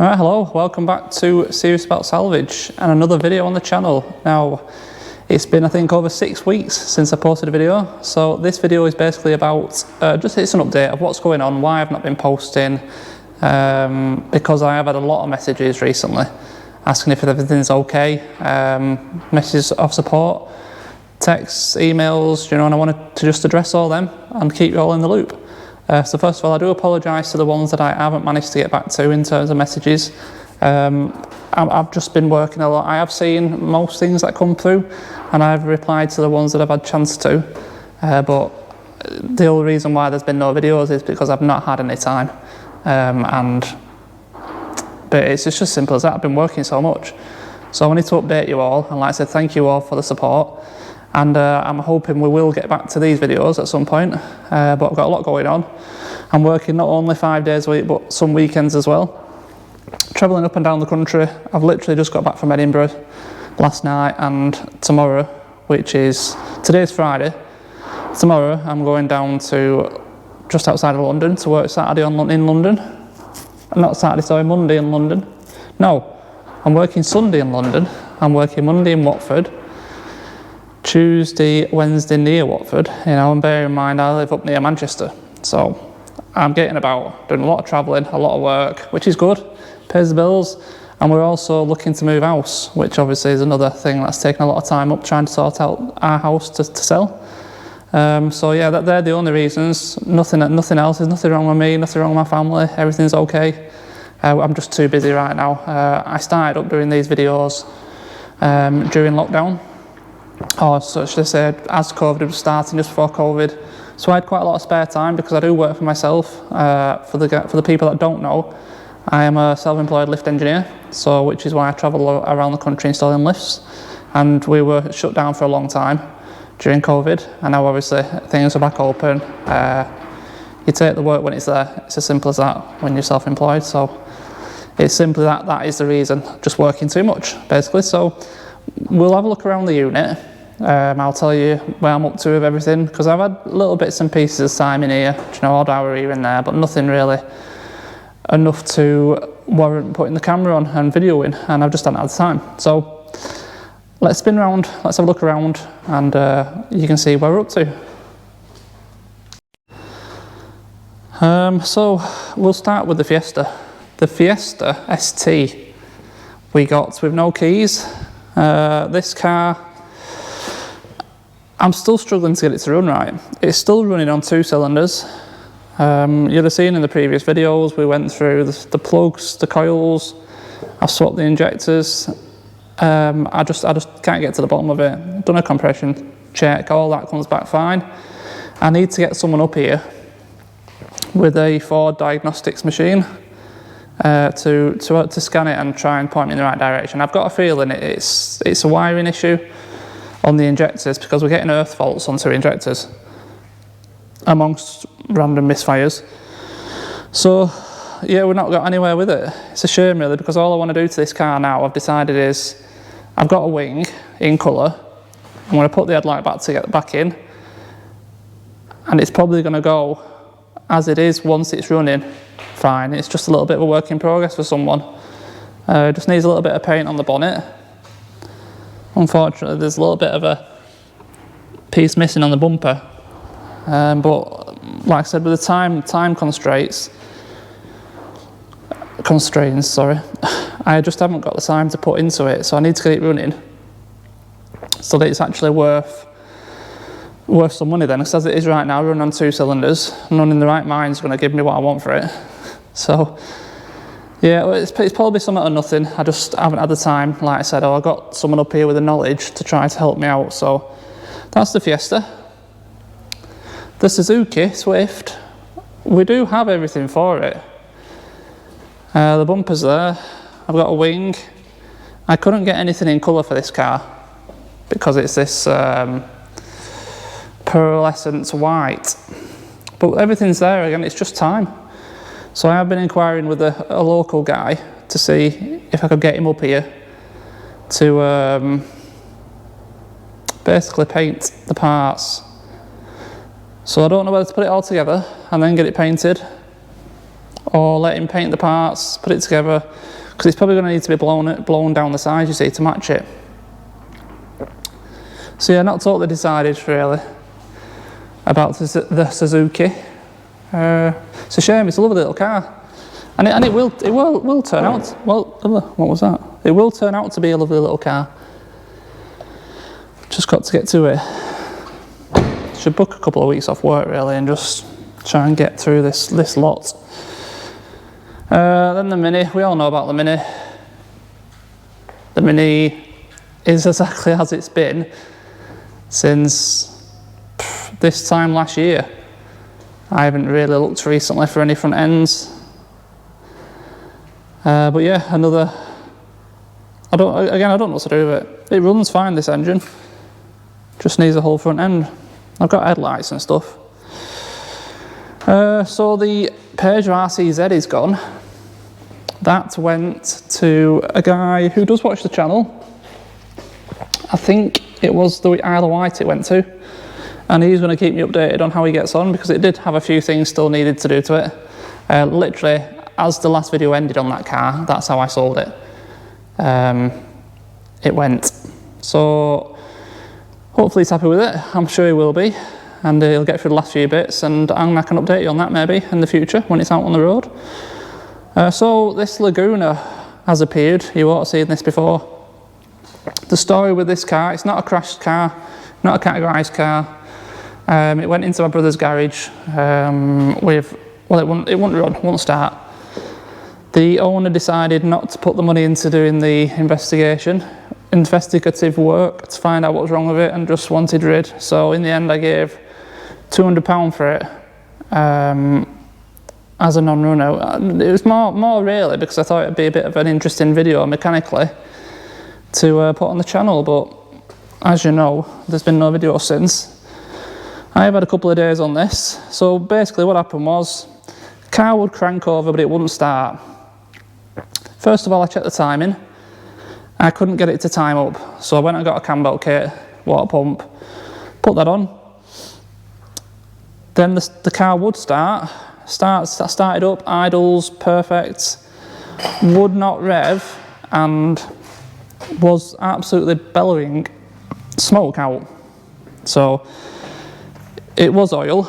Alright, hello, welcome back to Serious About Salvage and another video on the channel. Now, it's been I think over 6 weeks since I posted a video, so this video is basically about, it's an update of what's going on, why I've not been posting, because I have had a lot of messages recently asking if everything's okay, messages of support, texts, emails, you know, and I wanted to just address all them and keep you all in the loop. So first of all, I do apologise to the ones that I haven't managed to get back to in terms of messages. I've just been working a lot. I have seen most things that come through and I've replied to the ones that I've had chance to, but the only reason why there's been no videos is because I've not had any time, but it's just as simple as that. I've been working so much, so I wanted to update you all, and like I said, thank you all for the support. And I'm hoping we will get back to these videos at some point, but I've got a lot going on. I'm working not only 5 days a week, but some weekends as well. Travelling up and down the country. I've literally just got back from Edinburgh last night, and tomorrow, today's Friday, tomorrow I'm going down to just outside of London to work Saturday in London. Not Saturday, sorry, Monday in London. No, I'm working Sunday in London. I'm working Monday in Watford. Tuesday, Wednesday near Watford, you know, and bear in mind I live up near Manchester, so I'm getting about, doing a lot of travelling, a lot of work, which is good, pays the bills, and we're also looking to move house, which obviously is another thing that's taken a lot of time up, trying to sort out our house to sell. So yeah, they're the only reasons, nothing else, there's nothing wrong with me, nothing wrong with my family, everything's okay. I'm just too busy right now. I started up doing these videos during lockdown. Or so should I say, as COVID was starting, just before COVID. So I had quite a lot of spare time because I do work for myself. For the people that don't know, I am a self-employed lift engineer, so which is why I travel around the country installing lifts. And we were shut down for a long time during COVID, and now obviously things are back open. You take the work when it's there. It's as simple as that when you're self-employed. So it's simply that is the reason, just working too much, basically. So we'll have a look around the unit. I'll tell you where I'm up to with everything, because I've had little bits and pieces of time in here, you know, odd hour here and there, but nothing really enough to warrant putting the camera on and videoing, and I've just hadn't had the time. So let's spin around, let's have a look around, and you can see where we're up to. So we'll start with the Fiesta. The Fiesta ST we got with no keys. This car, I'm still struggling to get it to run right. It's still running on 2 cylinders. You'll have seen in the previous videos, we went through the plugs, the coils, I've swapped the injectors. I just can't get to the bottom of it. Done a compression check, all that comes back fine. I need to get someone up here with a Ford diagnostics machine to scan it and try and point me in the right direction. I've got a feeling it's a wiring issue on the injectors, because we're getting earth faults on 2 injectors amongst random misfires. So yeah, we've not got anywhere with it. It's a shame really, because all I want to do to this car now, I've decided, is I've got a wing in colour. I'm going to put the headlight back in, and it's probably going to go as it is once it's running fine. It's just a little bit of a work in progress for someone. Just needs a little bit of paint on the bonnet. Unfortunately, there's a little bit of a piece missing on the bumper. But like I said, with the time constraints, sorry, I just haven't got the time to put into it, so I need to get it running so that it's actually worth some money then. Because as it is right now, running on 2 cylinders, none in the right mind is going to give me what I want for it. So yeah, well, it's probably something or nothing. I just haven't had the time, like I said, or I got someone up here with the knowledge to try to help me out. So that's the Fiesta. The Suzuki Swift, we do have everything for it. The bumper's there. I've got a wing. I couldn't get anything in colour for this car because it's this pearlescent white. But everything's there again, it's just time. So I have been inquiring with a local guy to see if I could get him up here to basically paint the parts. So I don't know whether to put it all together and then get it painted, or let him paint the parts, put it together, because it's probably going to need to be blown down the sides, you see, to match it. So yeah, not totally decided really about the Suzuki. It's a shame, it's a lovely little car, and it will turn out, well, what was that? It will turn out to be a lovely little car. Just got to get to it. Should book a couple of weeks off work really and just try and get through this lot. Then the Mini, we all know about the Mini. The Mini is exactly as it's been since this time last year. I haven't really looked recently for any front ends. But yeah, I don't know what to do with it. It runs fine, this engine. Just needs a whole front end. I've got headlights and stuff. So the Peugeot RCZ is gone. That went to a guy who does watch the channel. I think it was the Isle of Wight it went to. And he's going to keep me updated on how he gets on, because it did have a few things still needed to do to it. Literally, as the last video ended on that car, that's how I sold it. It went. So hopefully he's happy with it. I'm sure he will be, and he'll get through the last few bits, and I can update you on that maybe in the future when it's out on the road. So this Laguna has appeared. You won't have seen this before. The story with this car, it's not a crashed car, not a categorised car. It went into my brother's garage with, well, it wouldn't run, wouldn't start. The owner decided not to put the money into doing the investigative work to find out what was wrong with it, and just wanted rid. So in the end I gave £200 for it as a non-runner. It was more really because I thought it'd be a bit of an interesting video mechanically to put on the channel, but as you know, there's been no video since. I have had a couple of days on this. So basically what happened was, car would crank over but it wouldn't start. First of all, I checked the timing. I couldn't get it to time up, so I went and got a cam belt kit, water pump, put that on. Then the car would started up, idles, perfect, would not rev, and was absolutely bellowing smoke out. So it was oil,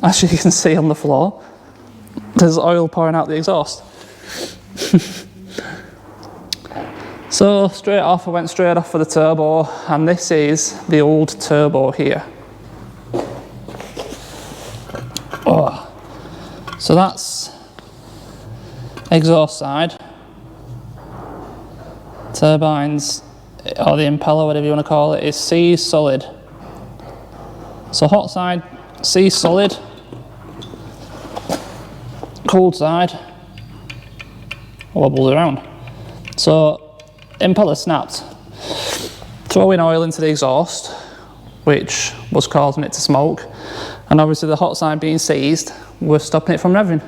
as you can see on the floor. There's oil pouring out the exhaust. So straight off, I went straight off for the turbo, and this is the old turbo here. Oh. So that's exhaust side. Turbines, or the impeller, whatever you want to call it, is C solid. So hot side, C solid. Cold side, wobbles around. So impeller snapped, throwing oil into the exhaust, which was causing it to smoke, and obviously the hot side being seized was stopping it from revving.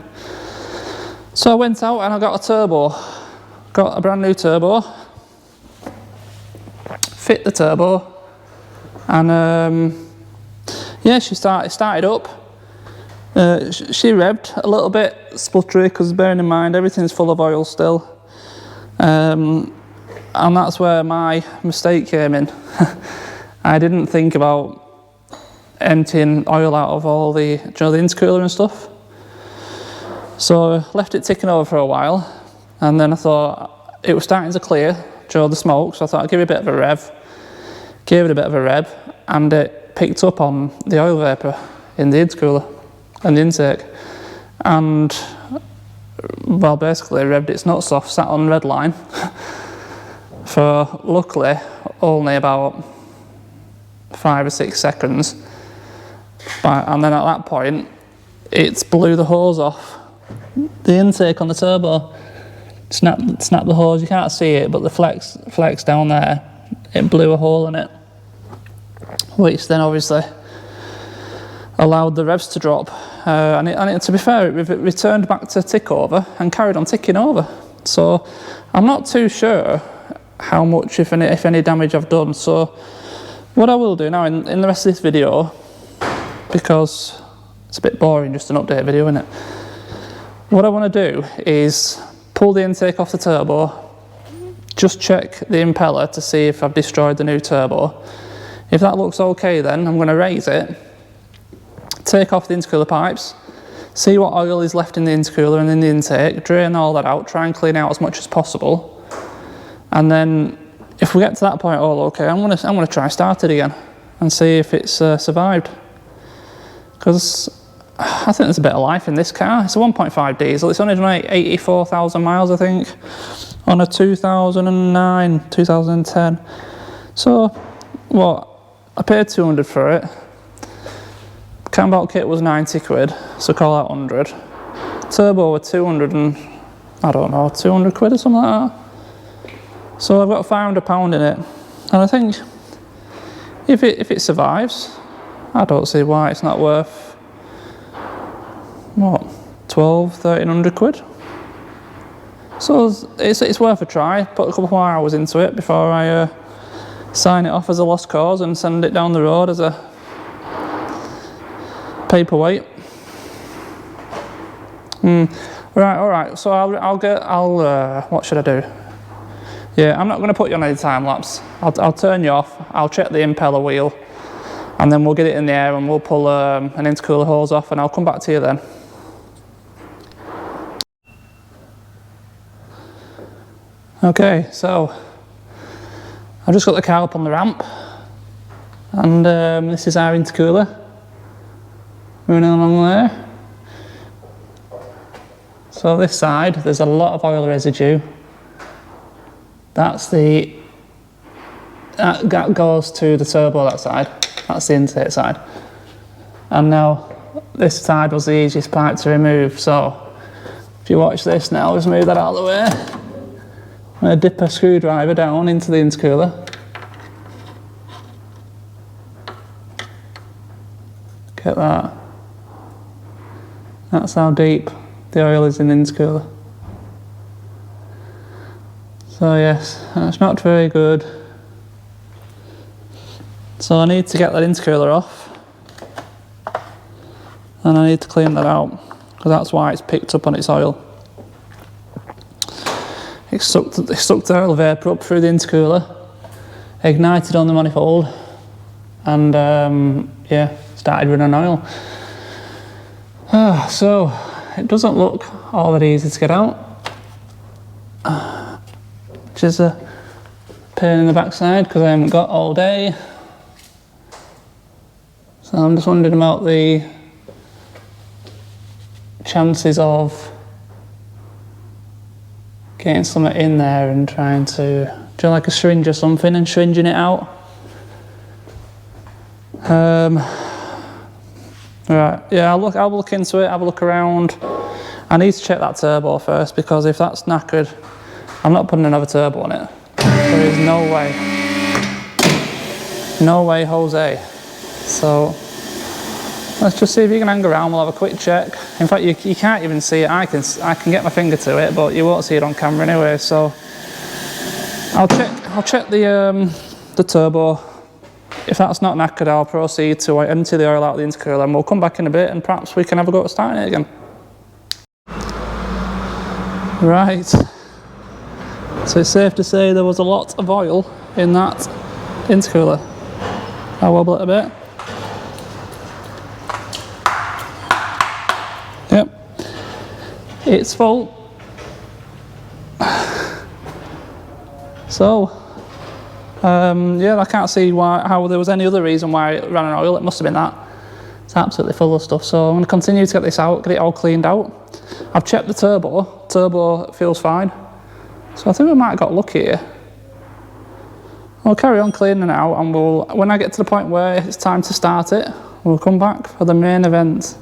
So I went out and I got a turbo, got a brand new turbo, fit the turbo, and yeah, she started up. She revved a little bit sputtery, because bearing in mind everything's full of oil still. And that's where my mistake came in. I didn't think about emptying oil out of all the, the intercooler and stuff. So I left it ticking over for a while, and then I thought it was starting to clear, the smoke, so I thought I'd give it a bit of a rev. Gave it a bit of a rev, and it picked up on the oil vapour in the intercooler and the intake. And, well, basically revved its nuts off, sat on red line. For luckily only about 5 or 6 seconds, and then at that point it blew the hose off the intake on the turbo. Snapped the hose. You can't see it, but the flex down there, it blew a hole in it, which then obviously allowed the revs to drop, and to be fair, it returned back to tick over and carried on ticking over. So I'm not too sure how much, if any damage I've done. So what I will do now in the rest of this video, because it's a bit boring, just an update video, isn't it? What I want to do is pull the intake off the turbo, just check the impeller to see if I've destroyed the new turbo. If that looks okay, then I'm going to raise it, take off the intercooler pipes, see what oil is left in the intercooler and in the intake, drain all that out, try and clean out as much as possible. And then if we get to that point, all okay, I'm going to try start it again and see if it's survived. Because I think there's a bit of life in this car. It's a 1.5 diesel. It's only done 84,000 miles, I think, on a 2009, 2010. So, what? I paid 200 for it. Cam kit was 90 quid, so call that 100. Turbo were 200 and, I don't know, 200 quid or something like that. So I've got £500 in it. And I think if it survives, I don't see why it's not worth, what, 1,300 quid? So it's worth a try. Put a couple more hours into it before I sign it off as a lost cause and send it down the road as a paperweight. Right, alright, so I'll what should I do? Yeah, I'm not going to put you on any time lapse. I'll turn you off, I'll check the impeller wheel, and then we'll get it in the air and we'll pull an intercooler hose off and I'll come back to you then. Okay, so I've just got the car up on the ramp and this is our intercooler moving along there. So this side there's a lot of oil residue. That goes to the turbo, that side. That's the intake side. And now this side was the easiest pipe to remove, so if you watch this now, just move that out of the way. I'm going to dip a screwdriver down into the intercooler. Get that. That's how deep the oil is in the intercooler. So yes, that's not very good. So I need to get that intercooler off. And I need to clean that out, because that's why it's picked up on its oil. It sucked the oil vapor up through the intercooler, ignited on the manifold, and yeah, started running oil. So it doesn't look all that easy to get out, which is a pain in the backside because I haven't got all day. So I'm just wondering about the chances of getting something in there and trying to do like a syringe or something and syringing it out. Right, yeah, I'll look into it, have a look around. I need to check that turbo first, because if that's knackered, I'm not putting another turbo on it. There is no way, Jose. So let's just see if you can hang around. We'll have a quick check. In fact, you can't even see it. I can get my finger to it, but you won't see it on camera anyway. So I'll check the turbo. If that's not knackered, I'll proceed to empty the oil out of the intercooler, and we'll come back in a bit and perhaps we can have a go at starting it again. Right. So it's safe to say there was a lot of oil in that intercooler. I'll wobble it a bit. Yep, it's full. So, yeah, I can't see how there was any other reason why it ran on oil. It must have been that. It's absolutely full of stuff. So I'm going to continue to get this out, get it all cleaned out. I've checked the turbo. Turbo feels fine. So I think we might have got lucky here. I'll carry on cleaning it out, and when I get to the point where it's time to start it, we'll come back for the main event.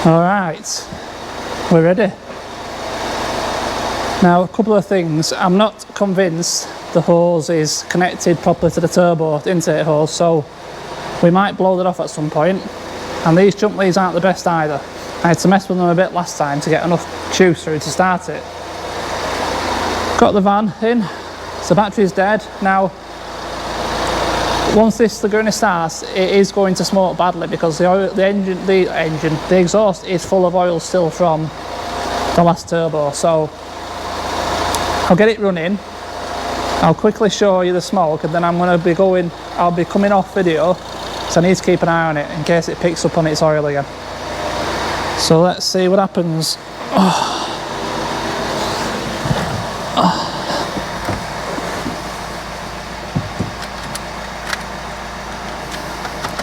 Alright, we're ready. Now, a couple of things. I'm not convinced the hose is connected properly to the turbo intake hose, so we might blow that off at some point. And these jump leads aren't the best either. I had to mess with them a bit last time to get enough juice through to start it. Got the van in, so the battery's dead. Now, once this Laguna starts, it is going to smoke badly because the exhaust is full of oil still from the last turbo. So I'll get it running, I'll quickly show you the smoke, and then I'll be coming off video, so I need to keep an eye on it in case it picks up on its oil again. So let's see what happens.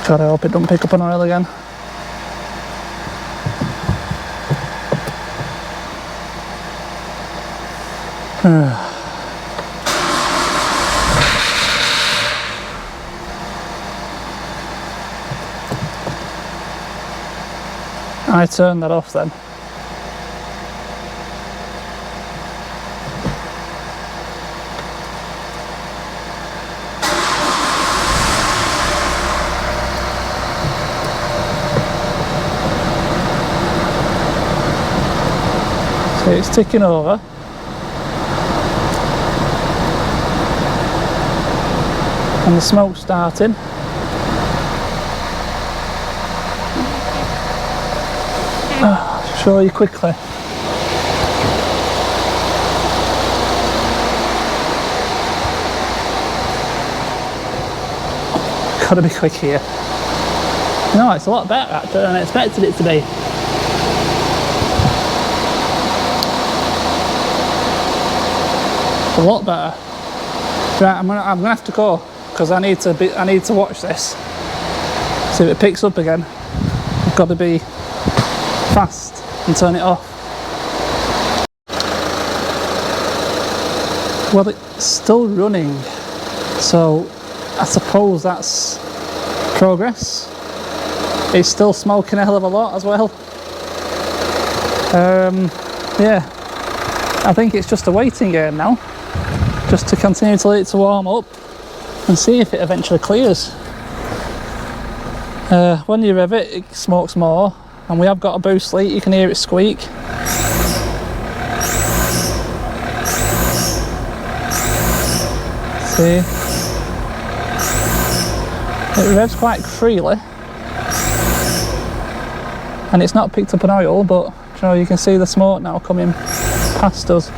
God, I hope it don't pick up on oil again. I turned that off then. So it's ticking over. And the smoke's starting. Show you quickly. Gotta be quick here. No, it's a lot better actually than I expected it to be. It's a lot better. Right, I'm gonna have to go because I need to watch this. See if it picks up again. I've got to be fast and turn it off. Well, it's still running, so I suppose that's progress. It's still smoking a hell of a lot as well. Yeah, I think it's just a waiting game now, just to continue to let it to warm up and see if it eventually clears. When you rev it, it smokes more, and we have got a boost leak, you can hear it squeak. See? It revs quite freely, and it's not picked up an oil, but you can see the smoke now coming past us.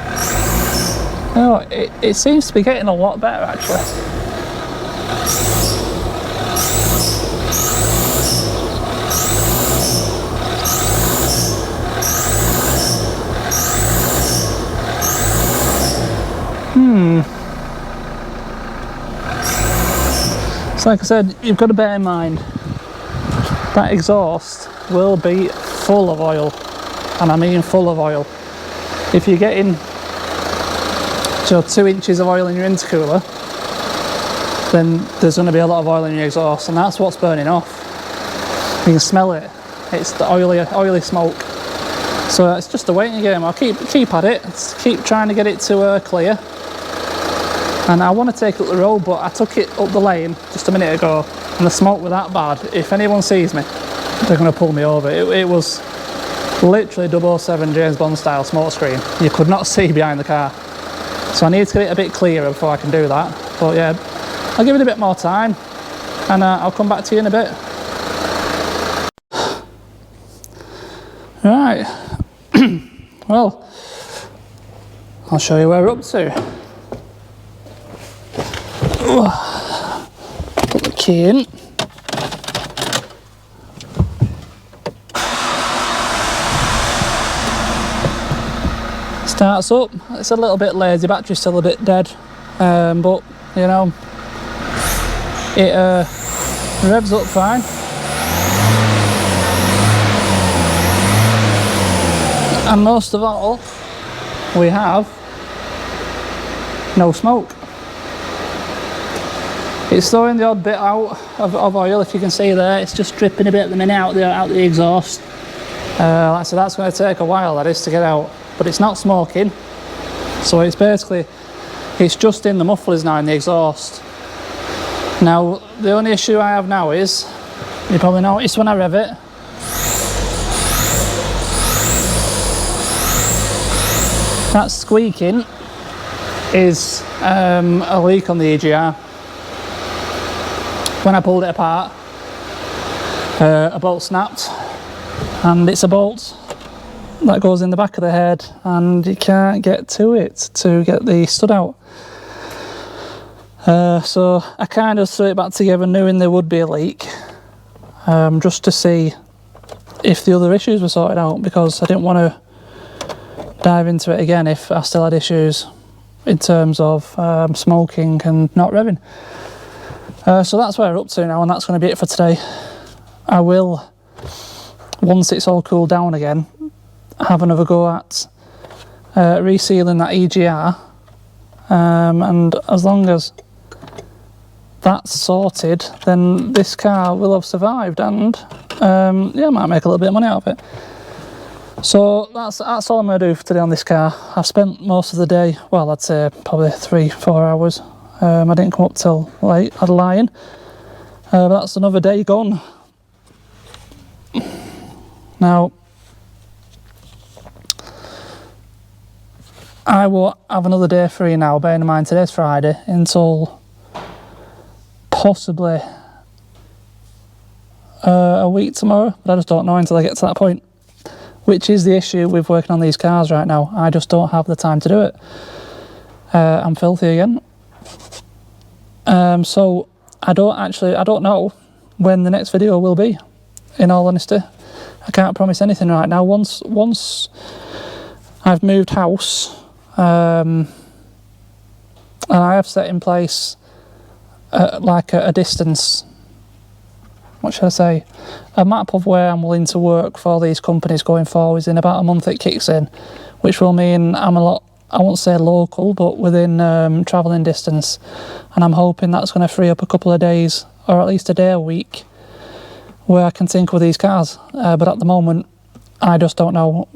It seems to be getting a lot better actually. So like I said, you've got to bear in mind that exhaust will be full of oil, and I mean full of oil. If you're getting 2 inches of oil in your intercooler, then there's going to be a lot of oil in your exhaust, and that's what's burning off. You can smell it. It's the oily smoke. So it's just a waiting game. I'll keep at it. Keep trying to get it to clear. And I want to take it up the road, but I took it up the lane just a minute ago, and the smoke was that bad. If anyone sees me, they're going to pull me over. It was literally 007 James Bond style smoke screen. You could not see behind the car. So I need to get it a bit clearer before I can do that. But yeah, I'll give it a bit more time, and I'll come back to you in a bit. Right. Well, I'll show you where we're up to. Put the key in. Starts up. It's a little bit lazy, battery's still a bit dead, but you know, it revs up fine. And most of all, we have no smoke. It's throwing the odd bit out of oil, if you can see there. It's just dripping a bit at the minute out the exhaust. So that's going to take a while, that is, to get out. But it's not smoking. So it's just in the mufflers now, in the exhaust. Now, the only issue I have now is, you probably noticed when I rev it, that squeaking is a leak on the EGR. when I pulled it apart, a bolt snapped, and it's a bolt that goes in the back of the head, and you can't get to it to get the stud out. So I kind of threw it back together knowing there would be a leak, just to see if the other issues were sorted out, because I didn't want to dive into it again if I still had issues in terms of smoking and not revving. So that's where we're up to now, and that's going to be it for today. I will, once it's all cooled down again, have another go at resealing that EGR, and as long as that's sorted, then this car will have survived, and yeah, I might make a little bit of money out of it. So that's all I'm going to do for today on this car. I've spent most of the day, well, I'd say probably 3-4 hours. I didn't come up till late, I'd lie in. But that's another day gone. Now, I will have another day free now, bearing in mind today's Friday, until possibly a week tomorrow, but I just don't know until I get to that point, which is the issue with working on these cars right now. I just don't have the time to do it. I'm filthy again. So I don't know when the next video will be, in all honesty. I can't promise anything right now. Once I've moved house, and I have set in place like a distance, what should I say, a map of where I'm willing to work for these companies going forwards. In about a month it kicks in, which will mean I'm a lot, I won't say local, but within travelling distance, and I'm hoping that's going to free up a couple of days, or at least a day a week, where I can tinker with these cars. But at the moment I just don't know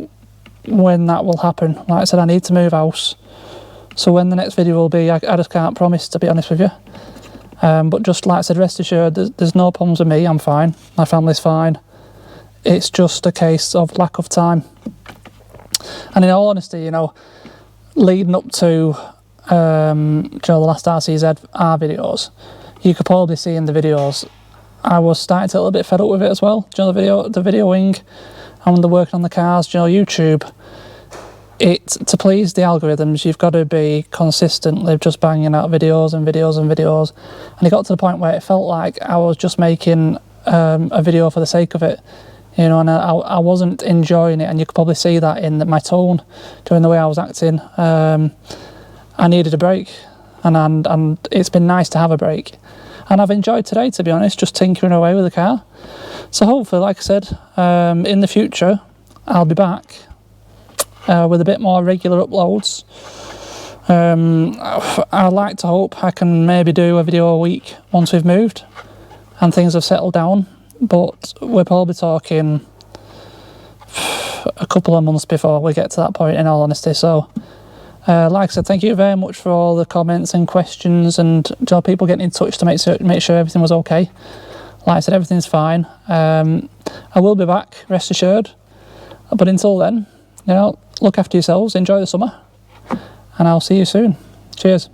when that will happen. Like I said, I need to move house, so when the next video will be, I just can't promise, to be honest with you. But just like I said, rest assured, there's no problems with me. I'm fine, my family's fine. It's just a case of lack of time. And in all honesty, you know, leading up to the last RCZ videos, you could probably see in the videos I was starting to get a little bit fed up with it as well. Do you know, the videoing, and when they're working on the cars, do you know, YouTube, to please the algorithms, you've got to be consistently just banging out videos and videos and videos, and it got to the point where it felt like I was just making a video for the sake of it, you know, and I wasn't enjoying it, and you could probably see that in my tone, during the way I was acting. I needed a break, and it's been nice to have a break, and I've enjoyed today, to be honest, just tinkering away with the car. So hopefully, like I said, in the future I'll be back with a bit more regular uploads. I like to hope I can maybe do a video a week once we've moved and things have settled down, but we're probably talking a couple of months before we get to that point, in all honesty. So like I said, thank you very much for all the comments and questions, and people getting in touch to make sure everything was okay. Like I said, everything's fine. I will be back, rest assured, but until then, you know, look after yourselves, enjoy the summer, and I'll see you soon. Cheers.